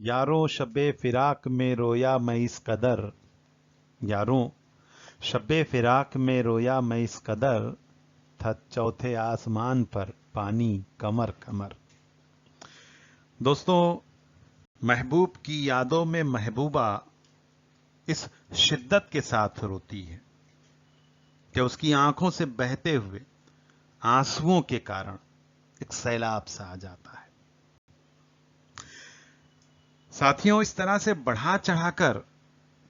यारों शब्बे फिराक में रोया मैं इस कदर। यारों शब्बे फिराक में रोया मैं इस कदर, था चौथे आसमान पर पानी कमर कमर। दोस्तों, महबूब की यादों में महबूबा इस शिद्दत के साथ रोती है कि उसकी आंखों से बहते हुए आंसुओं के कारण एक सैलाब सा आ जाता है। साथियों, इस तरह से बढ़ा चढ़ाकर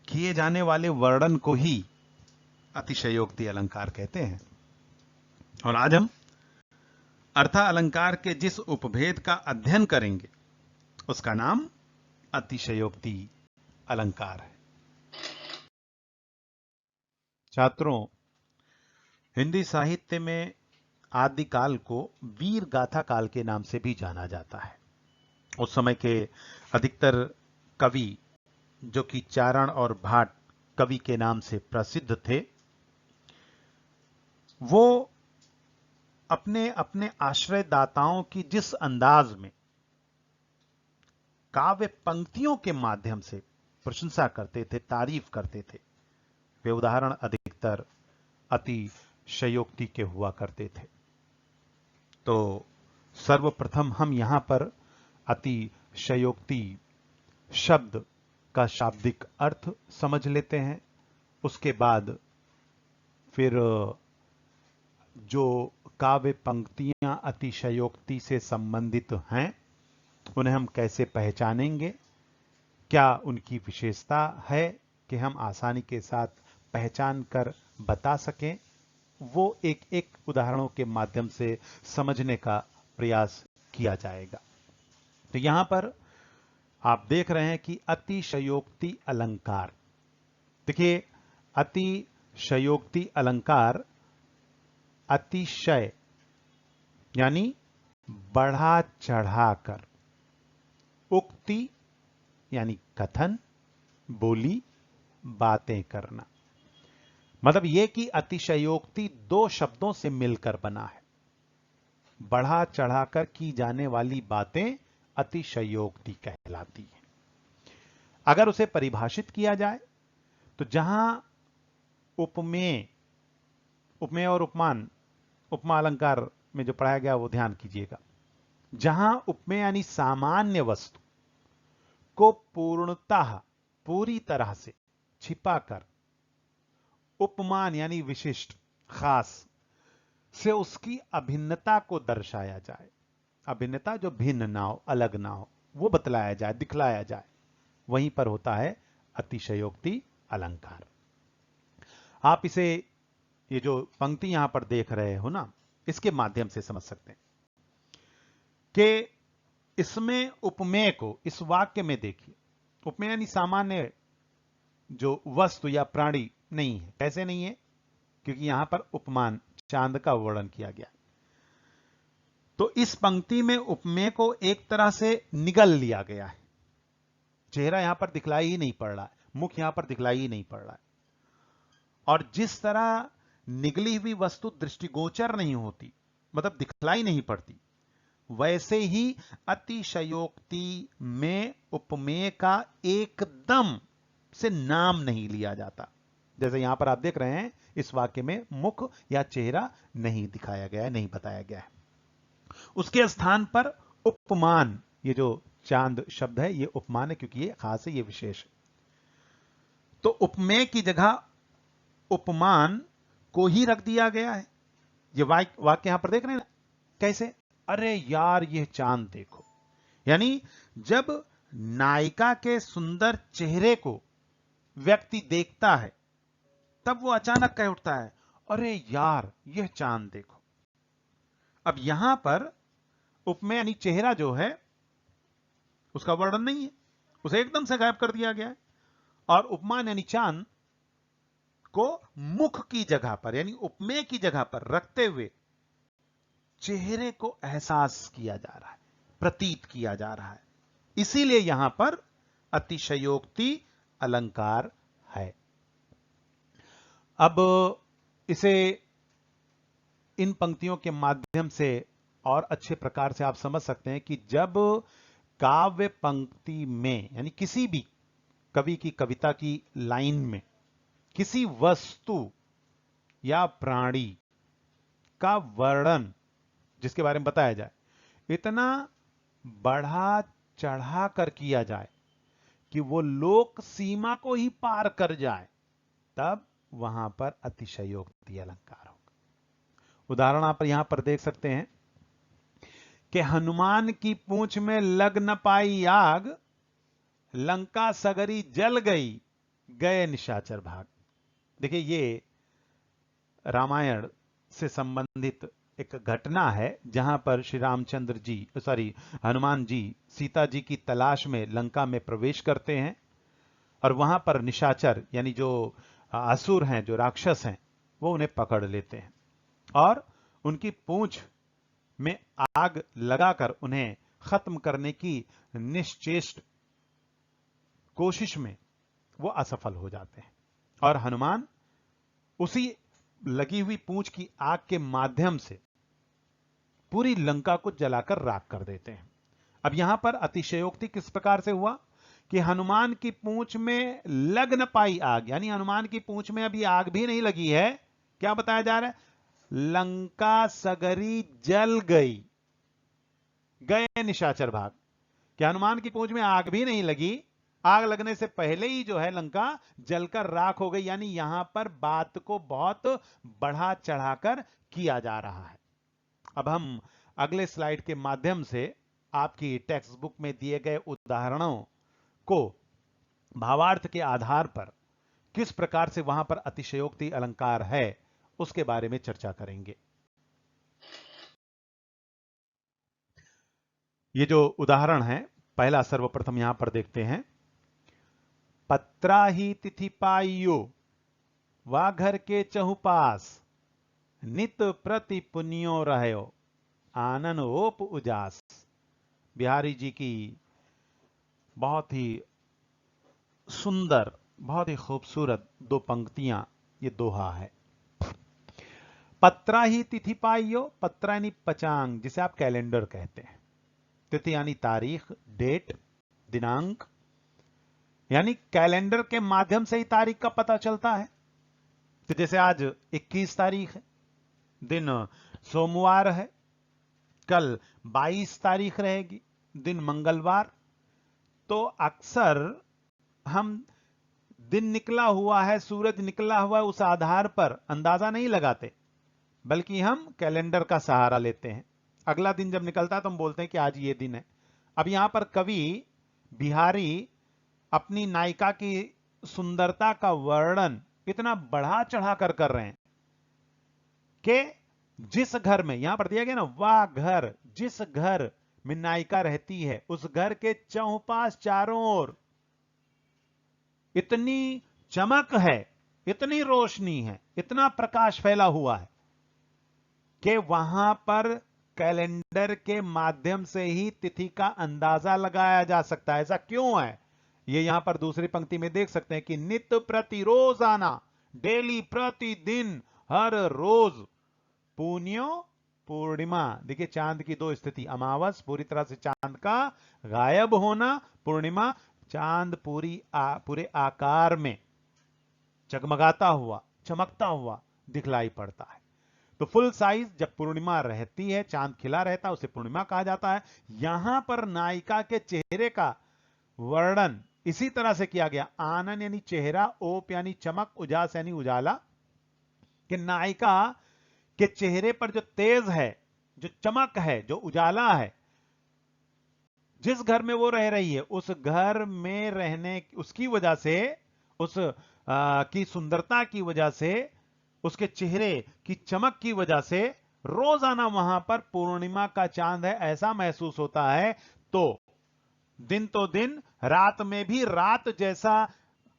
किए जाने वाले वर्णन को ही अतिशयोक्ति अलंकार कहते हैं। और आज हम अर्था अलंकार के जिस उपभेद का अध्ययन करेंगे उसका नाम अतिशयोक्ति अलंकार है। छात्रों, हिंदी साहित्य में आदिकाल को वीर गाथा काल के नाम से भी जाना जाता है। उस समय के अधिकतर कवि, जो कि चारण और भाट कवि के नाम से प्रसिद्ध थे, वो अपने अपने आश्रयदाताओं की जिस अंदाज में काव्य पंक्तियों के माध्यम से प्रशंसा करते थे, तारीफ करते थे, वे उदाहरण अधिकतर अतिशयोक्ति के हुआ करते थे। तो सर्वप्रथम हम यहां पर अतिशयोक्ति शब्द का शाब्दिक अर्थ समझ लेते हैं। उसके बाद फिर जो काव्य पंक्तियां अतिशयोक्ति से संबंधित हैं उन्हें हम कैसे पहचानेंगे, क्या उनकी विशेषता है कि हम आसानी के साथ पहचान कर बता सकें, वो एक एक उदाहरणों के माध्यम से समझने का प्रयास किया जाएगा। तो यहां पर आप देख रहे हैं कि अतिशयोक्ति अलंकार। देखिए, अतिशयोक्ति अलंकार अतिशय यानी बढ़ा चढ़ाकर, उक्ति यानी कथन, बोली, बातें करना। मतलब यह कि अतिशयोक्ति दो शब्दों से मिलकर बना है। बढ़ा चढ़ाकर की जाने वाली बातें अतिशयोक्ति कहलाती हैं। अगर उसे परिभाषित किया जाए तो जहां उपमेय और उपमान, उपमा अलंकार में जो पढ़ाया गया वो ध्यान कीजिएगा। जहां उपमेय यानी सामान्य वस्तु को पूर्णतः, पूरी तरह से छिपाकर, उपमान यानी विशिष्ट, खास से उसकी अभिन्नता को दर्शाया जाए, अभिन्नता जो भिन्न ना हो, अलग ना हो, वो बतलाया जाए, दिखलाया जाए, वहीं पर होता है अतिशयोक्ति अलंकार। आप इसे, ये जो पंक्ति यहां पर देख रहे हो ना, इसके माध्यम से समझ सकते हैं कि इसमें उपमेय को, इस वाक्य में देखिए, उपमेय यानी सामान्य जो वस्तु या प्राणी नहीं है। कैसे नहीं है? क्योंकि यहां पर उपमान, चांद का वर्णन किया गया। तो इस पंक्ति में उपमेय को एक तरह से निगल लिया गया है। चेहरा यहां पर दिखलाई ही नहीं पड़ रहा है, मुख यहां पर दिखलाई ही नहीं पड़ रहा है। और जिस तरह निगली हुई वस्तु दृष्टिगोचर नहीं होती, मतलब दिखलाई नहीं पड़ती, वैसे ही अतिशयोक्ति में उपमेय का एकदम से नाम नहीं लिया जाता। जैसे यहां पर आप देख रहे हैं, इस वाक्य में मुख या चेहरा नहीं दिखाया गया है, नहीं बताया गया है। उसके स्थान पर उपमान, ये जो चांद शब्द है ये उपमान है, क्योंकि ये खास है, ये विशेष है। तो उपमेय की जगह उपमान को ही रख दिया गया है। ये वाक्य यहां पर देख रहे हैं ना, कैसे? अरे यार, ये चांद देखो। यानी जब नायिका के सुंदर चेहरे को व्यक्ति देखता है तब वो अचानक कह उठता है, अरे यार, यह चांद देखो। अब यहां पर उपमेय यानी चेहरा जो है उसका वर्णन नहीं है, उसे एकदम से गायब कर दिया गया है। और उपमान यानी चांद को मुख की जगह पर, यानी उपमेय की जगह पर रखते हुए चेहरे को एहसास किया जा रहा है, प्रतीत किया जा रहा है। इसीलिए यहां पर अतिशयोक्ति अलंकार है। अब इसे इन पंक्तियों के माध्यम से और अच्छे प्रकार से आप समझ सकते हैं कि जब काव्य पंक्ति में, यानी किसी भी कवि की कविता की लाइन में किसी वस्तु या प्राणी का वर्णन जिसके बारे में बताया जाए, इतना बढ़ा चढ़ा कर किया जाए कि वो लोक सीमा को ही पार कर जाए, तब वहां पर अतिशयोक्ति अलंकार होगा। उदाहरण आप यहां पर देख सकते हैं कि हनुमान की पूंछ में लग न पाई आग, लंका सगरी जल गई, गए निशाचर भाग। देखिए, ये रामायण से संबंधित एक घटना है जहां पर श्री रामचंद्र जी, हनुमान जी सीता जी की तलाश में लंका में प्रवेश करते हैं और वहां पर निशाचर यानी जो असुर हैं, जो राक्षस हैं, वो उन्हें पकड़ लेते हैं और उनकी पूंछ में आग लगाकर उन्हें खत्म करने की निश्चेष्ट कोशिश में वो असफल हो जाते हैं और हनुमान उसी लगी हुई पूंछ की आग के माध्यम से पूरी लंका को जलाकर राख कर देते हैं। अब यहां पर अतिशयोक्ति किस प्रकार से हुआ कि हनुमान की पूंछ में लग न पाई आग, यानी हनुमान की पूंछ में अभी आग भी नहीं लगी है। क्या बताया जा रहा है? लंका सगरी जल गई, गए निशाचर भाग। कि हनुमान की पूंछ में आग भी नहीं लगी, आग लगने से पहले ही जो है लंका जलकर राख हो गई। यानी यहां पर बात को बहुत बढ़ा चढ़ाकर किया जा रहा है। अब हम अगले स्लाइड के माध्यम से आपकी टेक्स्ट बुक में दिए गए उदाहरणों को भावार्थ के आधार पर किस प्रकार से वहां पर अतिशयोक्ति अलंकार है उसके बारे में चर्चा करेंगे। ये जो उदाहरण है, पहला सर्वप्रथम यहां पर देखते हैं। पत्रा ही तिथि पाइयो, वा घर के चहुपास, नित प्रति पुनियो रहो, आनन ओप उजास। बिहारी जी की बहुत ही सुंदर, बहुत ही खूबसूरत दो पंक्तियां, ये दोहा है। पत्रा ही तिथि पाइयो, पत्रा यानी पचांग, जिसे आप कैलेंडर कहते हैं। तिथि यानी तारीख, डेट, दिनांक, यानी कैलेंडर के माध्यम से ही तारीख का पता चलता है। तो जैसे आज 21 तारीख है, दिन सोमवार है, कल 22 तारीख रहेगी, दिन मंगलवार। तो अक्सर हम दिन निकला हुआ है, सूरज निकला हुआ है, उस आधार पर अंदाजा नहीं लगाते, बल्कि हम कैलेंडर का सहारा लेते हैं। अगला दिन जब निकलता है तो हम बोलते हैं कि आज ये दिन है। अब यहां पर कवि बिहारी अपनी नायिका की सुंदरता का वर्णन इतना बढ़ा चढ़ाकर कर रहे हैं कि जिस घर में, यहां पर दिया गया ना, वाह घर, जिस घर में नायिका रहती है उस घर के चौपास चारों ओर इतनी चमक है, इतनी रोशनी है, इतना प्रकाश फैला हुआ है कि वहां पर कैलेंडर के माध्यम से ही तिथि का अंदाजा लगाया जा सकता है। ऐसा क्यों है? ये यहां पर दूसरी पंक्ति में देख सकते हैं कि नित्य प्रति रोजाना, डेली, प्रतिदिन, हर रोज, पुण्यो पूर्णिमा। देखिए चांद की दो स्थिति, अमावस पूरी तरह से चांद का गायब होना, पूर्णिमा चांद पूरे आकार में जगमगाता हुआ, चमकता हुआ दिखलाई पड़ता है। तो फुल साइज जब पूर्णिमा रहती है, चांद खिला रहता है, उसे पूर्णिमा कहा जाता है। यहां पर नायिका के चेहरे का वर्णन इसी तरह से किया गया। आनन यानी चेहरा, ओप यानी चमक, उजास यानी उजाला। कि नायिका के चेहरे पर जो तेज है, जो चमक है, जो उजाला है, जिस घर में वो रह रही है उस घर में रहने, उसकी वजह से, उस की सुंदरता की वजह से, उसके चेहरे की चमक की वजह से रोजाना वहां पर पूर्णिमा का चांद है ऐसा महसूस होता है। तो दिन तो दिन, रात में भी रात जैसा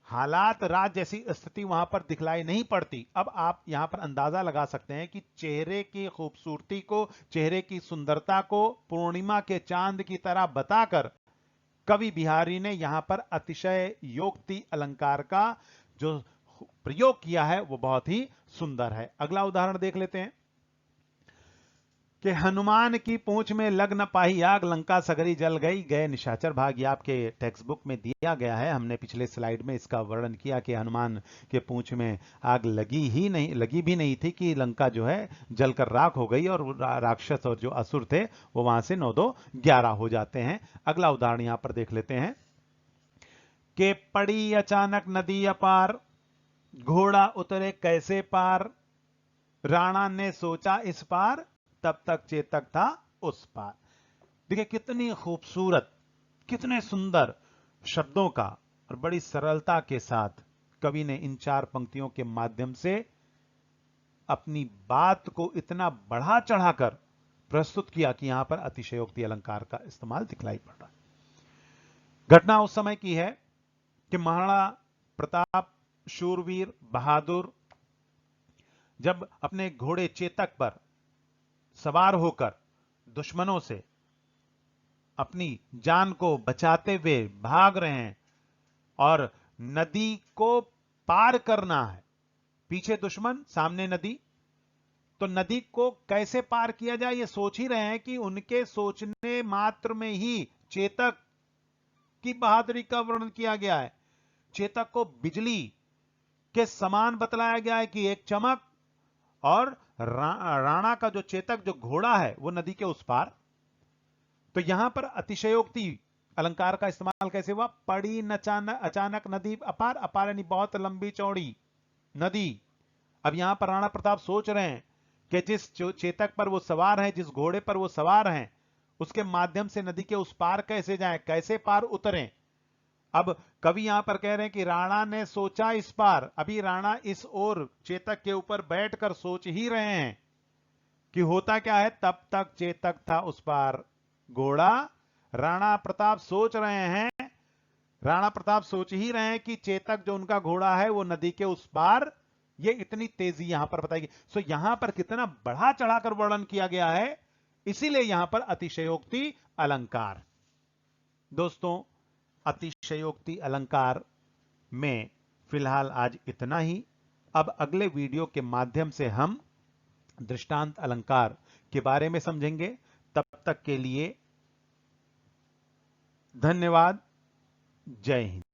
हालात, रात जैसी स्थिति वहां पर दिखलाई नहीं पड़ती। अब आप यहां पर अंदाजा लगा सकते हैं कि चेहरे की खूबसूरती को, चेहरे की सुंदरता को पूर्णिमा के चांद की तरह बताकर कवि बिहारी ने यहां पर अतिशय योक्ति अलंकार का जो प्रयोग किया है वो बहुत ही सुंदर है। अगला उदाहरण देख लेते हैं कि हनुमान की पूंछ में लग न पाही आग, लंका सगरी जल गई। गए निशाचर भाग, ये आपके टेक्स्ट बुक में दिया गया है। हमने पिछले स्लाइड में इसका वर्णन किया कि हनुमान के पूंछ में आग लगी भी नहीं थी कि लंका जो है जलकर राख हो गई और राक्षस और जो असुर थे वो वहां से 9-2-11 हो जाते हैं। अगला उदाहरण यहां पर देख लेते हैं कि पड़ी अचानक नदी अपार, घोड़ा उतरे कैसे पार, राणा ने सोचा इस पार, तब तक चेतक था उस पार। देखिए कितनी खूबसूरत, कितने सुंदर शब्दों का और बड़ी सरलता के साथ कवि ने इन 4 पंक्तियों के माध्यम से अपनी बात को इतना बढ़ा चढ़ाकर प्रस्तुत किया कि यहां पर अतिशयोक्ति अलंकार का इस्तेमाल दिखलाई पड़ रहा है। घटना उस समय की है कि महाराणा प्रताप शूरवीर बहादुर जब अपने घोड़े चेतक पर सवार होकर दुश्मनों से अपनी जान को बचाते हुए भाग रहे हैं और नदी को पार करना है। पीछे दुश्मन, सामने नदी, तो नदी को कैसे पार किया जाए ये सोच ही रहे हैं कि उनके सोचने मात्र में ही चेतक की बहादुरी का वर्णन किया गया है। चेतक को बिजली के समान बतलाया गया है कि एक चमक, और राणा का जो चेतक जो घोड़ा है वो नदी के उस पार। तो यहां पर अतिशयोक्ति अलंकार का इस्तेमाल कैसे हुआ? पड़ी अचानक नदी अपार, अपार यानी बहुत लंबी चौड़ी नदी। अब यहां पर राणा प्रताप सोच रहे हैं कि जिस चेतक पर वो सवार हैं, जिस घोड़े पर वो सवार हैं, उसके माध्यम से नदी के उस पार कैसे जाएं, कैसे पार उतरें। अब कवि यहां पर कह रहे हैं कि राणा ने सोचा इस पार। अभी राणा इस ओर चेतक के ऊपर बैठकर सोच ही रहे हैं कि होता क्या है। तब तक चेतक था उस पार। घोड़ा, राणा प्रताप सोच रहे हैं, राणा प्रताप सोच ही रहे हैं कि चेतक जो उनका घोड़ा है वो नदी के उस पार। ये इतनी तेजी यहां पर बताएगी। सो यहां पर कितना बढ़ा चढ़ाकर वर्णन किया गया है, इसीलिए यहां पर अतिशयोक्ति अलंकार। दोस्तों, अतिशयोक्ति अलंकार में फिलहाल आज इतना ही। अब अगले वीडियो के माध्यम से हम दृष्टांत अलंकार के बारे में समझेंगे। तब तक के लिए धन्यवाद। जय हिंद।